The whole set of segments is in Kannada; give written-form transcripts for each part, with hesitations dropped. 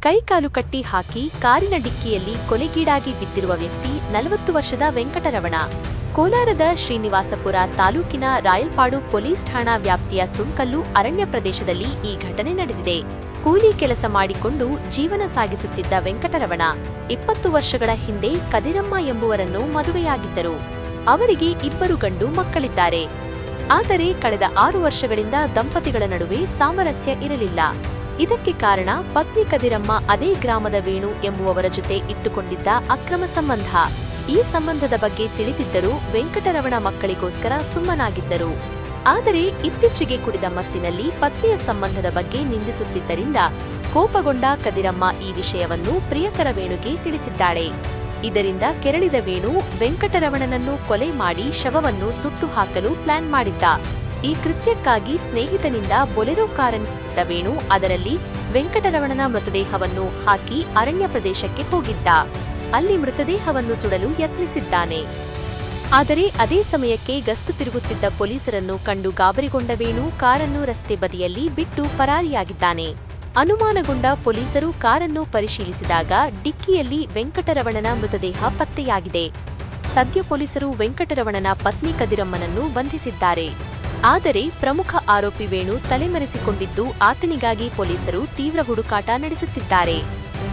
ಕೈಕಾಲು ಕಟ್ಟಿ ಹಾಕಿ ಕಾರಿನ ಡಿಕ್ಕಿಯಲ್ಲಿ ಕೊಲೆಗೀಡಾಗಿ ಬಿದ್ದಿರುವ ವ್ಯಕ್ತಿ 40 ವರ್ಷದ ವೆಂಕಟರಮಣ. ಕೋಲಾರದ ಶ್ರೀನಿವಾಸಪುರ ತಾಲೂಕಿನ ರಾಯಲ್ಪಾಡು ಪೊಲೀಸ್ ಠಾಣಾ ವ್ಯಾಪ್ತಿಯ ಸುಂಕಲ್ಲು ಅರಣ್ಯ ಪ್ರದೇಶದಲ್ಲಿ ಈ ಘಟನೆ ನಡೆದಿದೆ. ಕೂಲಿ ಕೆಲಸ ಮಾಡಿಕೊಂಡು ಜೀವನ ಸಾಗಿಸುತ್ತಿದ್ದ ವೆಂಕಟರಮಣ 20 ವರ್ಷಗಳ ಹಿಂದೆ ಕದಿರಮ್ಮ ಎಂಬುವರನ್ನು ಮದುವೆಯಾಗಿದ್ದರು. ಅವರಿಗೆ 2 ಗಂಡು ಮಕ್ಕಳಿದ್ದಾರೆ. ಆದರೆ ಕಳೆದ 6 ವರ್ಷಗಳಿಂದ ದಂಪತಿಗಳ ನಡುವೆ ಸಾಮರಸ್ಯ ಇರಲಿಲ್ಲ. ಇದಕ್ಕೆ ಕಾರಣ ಪತ್ನಿ ಕದಿರಮ್ಮ ಅದೇ ಗ್ರಾಮದ ವೇಣು ಎಂಬುವವರ ಜೊತೆ ಇಟ್ಟುಕೊಂಡಿದ್ದ ಅಕ್ರಮ ಸಂಬಂಧ. ಈ ಸಂಬಂಧದ ಬಗ್ಗೆ ತಿಳಿದಿದ್ದರೂ ವೆಂಕಟರಮಣ ಮಕ್ಕಳಿಗೋಸ್ಕರ ಸುಮ್ಮನಾಗಿದ್ದರು. ಆದರೆ ಇತ್ತೀಚೆಗೆ ಕುಡಿದ ಮತ್ತಿನಲ್ಲಿ ಪತ್ನಿಯ ಸಂಬಂಧದ ಬಗ್ಗೆ ನಿಂದಿಸುತ್ತಿದ್ದರಿಂದ ಕೋಪಗೊಂಡ ಕದಿರಮ್ಮ ಈ ವಿಷಯವನ್ನು ಪ್ರಿಯಕರ ವೇಣುಗೆ ತಿಳಿಸಿದ್ದಾಳೆ. ಇದರಿಂದ ಕೆರಳಿದ ವೇಣು ವೆಂಕಟರಮಣನನ್ನು ಕೊಲೆ ಮಾಡಿ ಶವವನ್ನು ಸುಟ್ಟು ಹಾಕಲು ಪ್ಲಾನ್ ಮಾಡಿದ್ದ. ಈ ಕೃತ್ಯಕ್ಕಾಗಿ ಸ್ನೇಹಿತನಿಂದ ಬೊಲೆರೋ ಕಾರನ್ನಿದ್ದ ವೇಣು ಅದರಲ್ಲಿ ವೆಂಕಟರಮಣನ ಮೃತದೇಹವನ್ನು ಹಾಕಿ ಅರಣ್ಯ ಪ್ರದೇಶಕ್ಕೆ ಹೋಗಿದ್ದ. ಅಲ್ಲಿ ಮೃತದೇಹವನ್ನು ಸುಡಲು ಯತ್ನಿಸಿದ್ದಾನೆ. ಆದರೆ ಅದೇ ಸಮಯಕ್ಕೆ ಗಸ್ತು ತಿರುಗುತ್ತಿದ್ದ ಪೊಲೀಸರನ್ನು ಕಂಡು ಗಾಬರಿಗೊಂಡ ವೇಣು ಕಾರನ್ನು ರಸ್ತೆ ಬದಿಯಲ್ಲಿ ಬಿಟ್ಟು ಪರಾರಿಯಾಗಿದ್ದಾನೆ. ಅನುಮಾನಗೊಂಡ ಪೊಲೀಸರು ಕಾರನ್ನು ಪರಿಶೀಲಿಸಿದಾಗ ಡಿಕ್ಕಿಯಲ್ಲಿ ವೆಂಕಟರಮಣನ ಮೃತದೇಹ ಪತ್ತೆಯಾಗಿದೆ. ಸದ್ಯ ಪೊಲೀಸರು ವೆಂಕಟರಮಣನ ಪತ್ನಿ ಕದಿರಮ್ಮನನ್ನು ಬಂಧಿಸಿದ್ದಾರೆ. ಆದರೆ ಪ್ರಮುಖ ಆರೋಪಿ ವೇಣು ತಲೆಮರೆಸಿಕೊಂಡಿದ್ದು ಆತನಿಗಾಗಿ ಪೊಲೀಸರು ತೀವ್ರ ಹುಡುಕಾಟ ನಡೆಸುತ್ತಿದ್ದಾರೆ.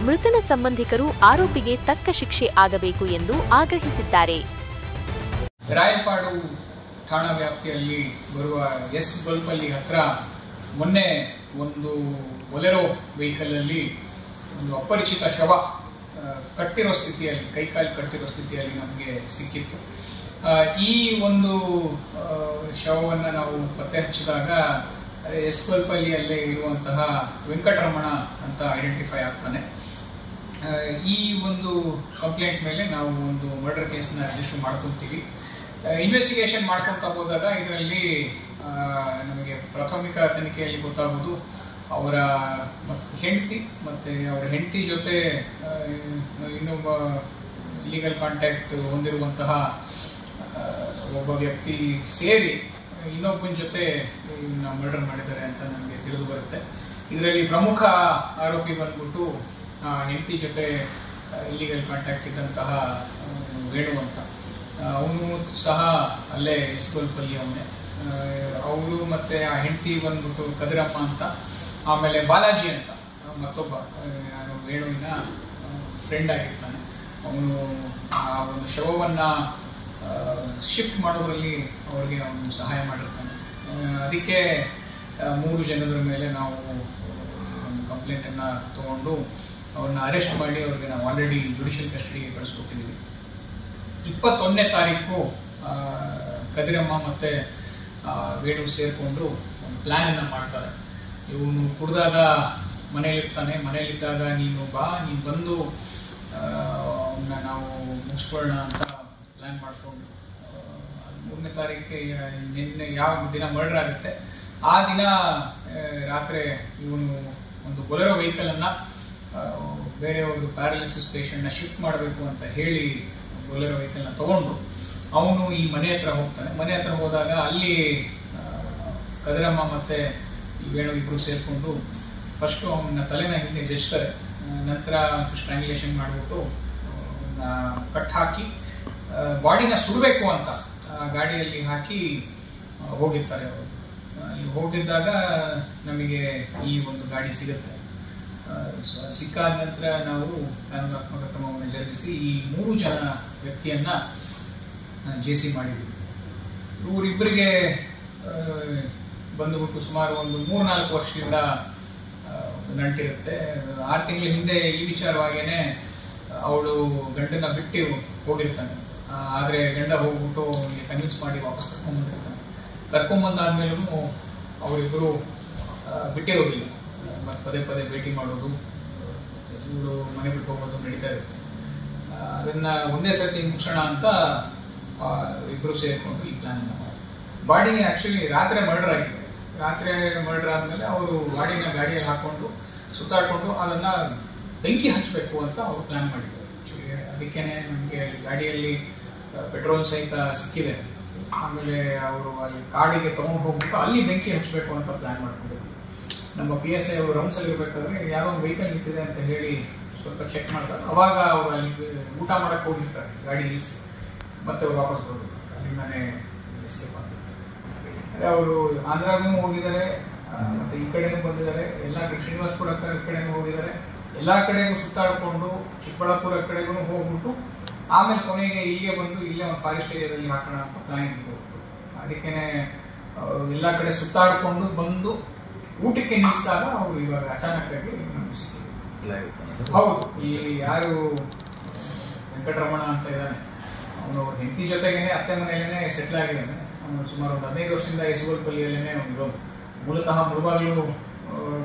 ಮೃತನ ಸಂಬಂಧಿಕರು ಆರೋಪಿಗೆ ತಕ್ಕ ಶಿಕ್ಷೆ ಆಗಬೇಕು ಎಂದು ಆಗ್ರಹಿಸಿದ್ದಾರೆ. ರಾಯಲ್ಪಾಡು ಠಾಣಾ ವ್ಯಾಪ್ತಿಯಲ್ಲಿ ಬರುವ ಎಸ್ ಬಲ್ಪಲ್ಲಿ ಹತ್ರ ಮೊನ್ನೆ ಒಂದು ಬೊಲೆರೋ ವೆಹಿಕಲ್ ಅಲ್ಲಿ ಒಂದು ಅಪರಿಚಿತ ಶವ ಕಟ್ಟಿರೋ ಸ್ಥಿತಿಯಲ್ಲಿ, ಕೈಕಾಲು ಕಟ್ಟಿರೋ ಸ್ಥಿತಿಯಲ್ಲಿ ನಮಗೆ ಸಿಕ್ಕಿತ್ತು. ಈ ಒಂದು ಶವವನ್ನು ನಾವು ಪತ್ತೆ ಹಚ್ಚಿದಾಗ ಎಸ್ ಬಲ್ಪಲ್ಲಿಯಲ್ಲೇ ಇರುವಂತಹ ವೆಂಕಟರಮಣ ಅಂತ ಐಡೆಂಟಿಫೈ ಆಗ್ತಾನೆ. ಈ ಒಂದು ಕಂಪ್ಲೇಂಟ್ ಮೇಲೆ ನಾವು ಒಂದು ಮರ್ಡರ್ ಕೇಸ್ನ ರಿಜಿಸ್ಟರ್ ಮಾಡ್ಕೊತೀವಿ. ಇನ್ವೆಸ್ಟಿಗೇಷನ್ ಮಾಡ್ಕೊತಾ ಹೋದಾಗ ಇದರಲ್ಲಿ ನಮಗೆ ಪ್ರಾಥಮಿಕ ತನಿಖೆಯಲ್ಲಿ ಗೊತ್ತಾಗೋದು ಅವರ ಹೆಂಡತಿ ಮತ್ತು ಅವರ ಹೆಂಡತಿ ಜೊತೆ ಇನ್ನೊಬ್ಬ ಲೀಗಲ್ ಕಾಂಟ್ಯಾಕ್ಟ್ ಹೊಂದಿರುವಂತಹ ಒಬ್ಬ ವ್ಯಕ್ತಿ ಸೇರಿ ಇನ್ನೊಬ್ಬನ ಜೊತೆ ಮರ್ಡರ್ ಮಾಡಿದ್ದಾರೆ ಅಂತ ನಮಗೆ ತಿಳಿದು ಬರುತ್ತೆ. ಇದರಲ್ಲಿ ಪ್ರಮುಖ ಆರೋಪಿ ಬಂದ್ಬಿಟ್ಟು ಹೆಂಡತಿ ಜೊತೆ ಇಲ್ಲಿಗಲ್ ಕಾಂಟ್ಯಾಕ್ಟ್ ಇದ್ದಂತಹ ವೇಣು ಅಂತ. ಅವನು ಸಹ ಅಲ್ಲೇ ಎಸ್ಕೊಲ್ಪಲ್ಲಿ ಅವನೇ. ಅವರು ಮತ್ತೆ ಆ ಹೆಂಡತಿ ಬಂದ್ಬಿಟ್ಟು ಕದಿರಮ್ಮ ಅಂತ, ಆಮೇಲೆ ಬಾಲಾಜಿ ಅಂತ ಮತ್ತೊಬ್ಬ ವೇಣುವಿನ ಫ್ರೆಂಡ್ ಆಗಿರ್ತಾನೆ. ಅವನು ಆ ಒಂದು ಶವವನ್ನು ಶಿಫ್ಟ್ ಮಾಡೋದ್ರಲ್ಲಿ ಅವ್ರಿಗೆ ಅವನು ಸಹಾಯ ಮಾಡಿರ್ತಾನೆ. ಅದಕ್ಕೆ 3 ಜನರ ಮೇಲೆ ನಾವು ಒಂದು ಕಂಪ್ಲೇಂಟನ್ನು ತಗೊಂಡು ಅವ್ರನ್ನ ಅರೆಸ್ಟ್ ಮಾಡಿ ಅವ್ರಿಗೆ ನಾವು ಆಲ್ರೆಡಿ ಜುಡಿಷಿಯಲ್ ಕಸ್ಟಡಿಗೆ ಕಳಿಸ್ಕೊಟ್ಟಿದ್ದೀವಿ. 21ನೇ ತಾರೀಕು ಕದಿರಮ್ಮ ಮತ್ತು ವೇಣು ಸೇರಿಕೊಂಡು ಒಂದು ಪ್ಲ್ಯಾನನ್ನು ಮಾಡ್ತಾರೆ. ಇವನು ಕುಡಿದಾಗ ಮನೇಲಿರ್ತಾನೆ, ಮನೇಲಿದ್ದಾಗ ನೀನು ಬಂದು ಅವನ್ನ ನಾವು ಮುಗಿಸ್ಕೊಳ್ಳೋಣ ಅಂತ ಪ್ಲ್ಯಾನ್ ಮಾಡಿಕೊಂಡು 3ನೇ ತಾರೀಕಿಗೆ ನಿನ್ನೆ ಯಾವ ದಿನ ಮರ್ಡರ್ ಆಗುತ್ತೆ ಆ ದಿನ ರಾತ್ರಿ ಇವನು ಒಂದು ಬೊಲೆರೋ ವೆಹಿಕಲನ್ನು ಬೇರೆ ಒಂದು ಪ್ಯಾರಲಿಸಿಸ್ ಪೇಷಂಟ್ನ ಶಿಫ್ಟ್ ಮಾಡಬೇಕು ಅಂತ ಹೇಳಿ ಬೊಲೆರೋ ವೆಹಿಕಲ್ನ ತಗೊಂಡು ಅವನು ಈ ಮನೆ ಹತ್ರ ಹೋಗ್ತಾನೆ. ಮನೆ ಹತ್ರ ಹೋದಾಗ ಅಲ್ಲಿ ಕದಿರಮ್ಮ ಮತ್ತು ಈ ವೇಣು ಇಬ್ಬರು ಸೇರಿಕೊಂಡು ಫಸ್ಟು ಅವನ ತಲೆನ ಹಿಂದೆ ಜಜ್ತಾರೆ. ನಂತರ ಸ್ಟ್ರ್ಯಾಂಗ್ಯುಲೇಷನ್ ಮಾಡಿಬಿಟ್ಟು ಕಟ್ ಹಾಕಿ ಬಾಡಿನ ಸುಡಬೇಕು ಅಂತ ಗಾಡಿಯಲ್ಲಿ ಹಾಕಿ ಹೋಗಿರ್ತಾರೆ. ಅವರು ಅಲ್ಲಿ ಹೋಗಿದ್ದಾಗ ನಮಗೆ ಈ ಒಂದು ಗಾಡಿ ಸಿಗುತ್ತೆ. ಸಿಕ್ಕಾದ ನಂತರ ನಾವು ಕಾನೂನಾತ್ಮಕ ಕ್ರಮವನ್ನು ಜರುಗಿಸಿ ಈ 3 ಜನ ವ್ಯಕ್ತಿಯನ್ನ ಜೇಸಿ ಮಾಡಿದ್ವಿ. ಇವರಿಬ್ಬರಿಗೆ ಬಂದುಬಿಟ್ಟು ಸುಮಾರು ಒಂದು 3-4 ವರ್ಷದಿಂದ ನಂಟಿರುತ್ತೆ. 6 ತಿಂಗಳ ಹಿಂದೆ ಈ ವಿಚಾರವಾಗೇನೆ ಅವಳು ಗಂಡನ ಬಿಟ್ಟು ಹೋಗಿರ್ತಾನೆ. ಆದರೆ ಗಂಡ ಹೋಗ್ಬಿಟ್ಟು ಇಲ್ಲಿ ಕನ್ವಿನ್ಸ್ ಮಾಡಿ ವಾಪಸ್ ಕರ್ಕೊಂಡ್ಬಂದಿರ್ತಾನೆ. ಕರ್ಕೊಂಡ್ಬಂದಾದ್ಮೇಲೂ ಅವರಿಬ್ಬರು ಬಿಟ್ಟಿರೋದಿಲ್ಲ. ಮತ್ತು ಪದೇ ಪದೇ ಭೇಟಿ ಮಾಡೋದು, ಇವಳು ಮನೆ ಬಿಟ್ಟು ಹೋಗೋದು ನಡೀತಾ ಇರುತ್ತೆ. ಅದನ್ನು ಒಂದೇ ಸರ್ತಿ ಮುಗಿಸೋಣ ಅಂತ ಇಬ್ಬರು ಸೇರಿಕೊಂಡು ಈ ಪ್ಲ್ಯಾನನ್ನು ಮಾಡಿ ಬಾಡಿ ಆ್ಯಕ್ಚುಲಿ ರಾತ್ರಿ ಮರ್ಡರ್ ಆಗಿದೆ. ರಾತ್ರಿ ಮರ್ಡರ್ ಆದಮೇಲೆ ಅವರು ಬಾಡಿನ ಗಾಡಿಯಲ್ಲಿ ಹಾಕ್ಕೊಂಡು ಸುತ್ತಾಡಿಕೊಂಡು ಅದನ್ನು ಬೆಂಕಿ ಹಚ್ಚಬೇಕು ಅಂತ ಅವರು ಪ್ಲ್ಯಾನ್ ಮಾಡಿದ್ದಾರೆ. ಆ್ಯಕ್ಚುಲಿ ಅದಕ್ಕೇ ನಮಗೆ ಗಾಡಿಯಲ್ಲಿ ಪೆಟ್ರೋಲ್ ಸಹಿತ ಸಿಕ್ಕಿದೆ. ಆಮೇಲೆ ಅವರು ಅಲ್ಲಿ ಕಾಡಿಗೆ ತೊಗೊಂಡು ಹೋಗ್ಬಿಟ್ಟು ಅಲ್ಲಿ ಬೆಂಕಿ ಹಚ್ಚಬೇಕು ಅಂತ ಪ್ಲ್ಯಾನ್ ಮಾಡ್ಕೊಂಡಿದ್ರು. ನಮ್ಮ PSI ಅವರು ರೌಂಡ್ಸಲ್ಲಿ ಇರಬೇಕಾದ್ರೆ ಯಾರೋ ಒಂದು ವೆಹಿಕಲ್ ನಿಂತಿದೆ ಅಂತ ಹೇಳಿ ಸ್ವಲ್ಪ ಚೆಕ್ ಮಾಡ್ತಾರೆ. ಅವಾಗ ಅವರು ಅಲ್ಲಿ ಊಟ ಮಾಡಕ್ಕೆ ಹೋಗಿರ್ತಾರೆ, ಗಾಡಿ ನಿಲ್ಲಿಸಿ ಮತ್ತೆ ಅವ್ರು ವಾಪಸ್ ಬರ್ಬೇಕು, ಅಲ್ಲಿಂದಾನೆ ಎಸ್ಕೇಪ್ ಆಗ್ತಾರೆ. ಅದೇ ಅವರು ಆಂಧ್ರಾಗೂ ಹೋಗಿದ್ದಾರೆ, ಮತ್ತೆ ಈ ಕಡೆನೂ ಬಂದಿದ್ದಾರೆ, ಎಲ್ಲ ಕಡೆ ಶ್ರೀನಿವಾಸಪುರ ಕಡೆನೂ ಹೋಗಿದ್ದಾರೆ. ಎಲ್ಲ ಕಡೆಗೂ ಸುತ್ತಾಡಿಕೊಂಡು ಚಿಕ್ಕಬಳ್ಳಾಪುರ ಕಡೆಗೂ ಹೋಗ್ಬಿಟ್ಟು ಆಮೇಲೆ ಕೊನೆಗೆ ಇಲ್ಲಿಗೆ ಬಂದು ಇಲ್ಲೇ ಒಂದು ಫಾರೆಸ್ಟ್ ಏರಿಯಾದಲ್ಲಿ ಹಾಕೋಣ ಅಂತ ಪ್ಲಾನಿಂಗ್ ಇತ್ತು. ಅದಕ್ಕೇನೆ ಎಲ್ಲ ಕಡೆ ಸುತ್ತಾಡಿಕೊಂಡು ಬಂದು ಊಟಕ್ಕೆ ನಿಲ್ಲಿಸಿದಾಗ ಅವರು ಇವಾಗ ಅಚಾನಕ್ ಆಗಿ ನಮ್ಗೆ ಸಿಕ್ಕಿದ್ರು. ಹೌದು, ಈ ಯಾರು ವೆಂಕಟರಮಣ ಅಂತ ಇದ್ದಾನೆ, ಅವನು ಅವ್ರ ಹೆಂಡತಿ ಜೊತೆಗೇನೆ ಅತ್ತೆ ಮನೆಯಲ್ಲೇನೆ ಸೆಟ್ಲ್ ಆಗಿದ್ದಾನೆ. ಅವನು ಸುಮಾರು ಒಂದು 15 ವರ್ಷದಿಂದ ಯಸಗೋಲ್ಪಲ್ಲಿಯಲ್ಲೇನೆ ಅವನಿರೋನು. ಮೂಲತಃ ಮುಳಬಾಗಿಲು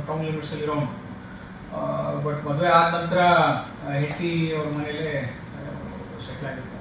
ಟೌನ್ ಲಿಮಿಟ್ಸ್ ಅಲ್ಲಿ ಇರೋನು. ಬಟ್ ಮದುವೆ ಆದ ನಂತರ ಹೆಂಡತಿ ಅವ್ರ ಮನೇಲೆ ಸೆಟ್ಲ್ ಆಗಿರ್ತಾನೆ.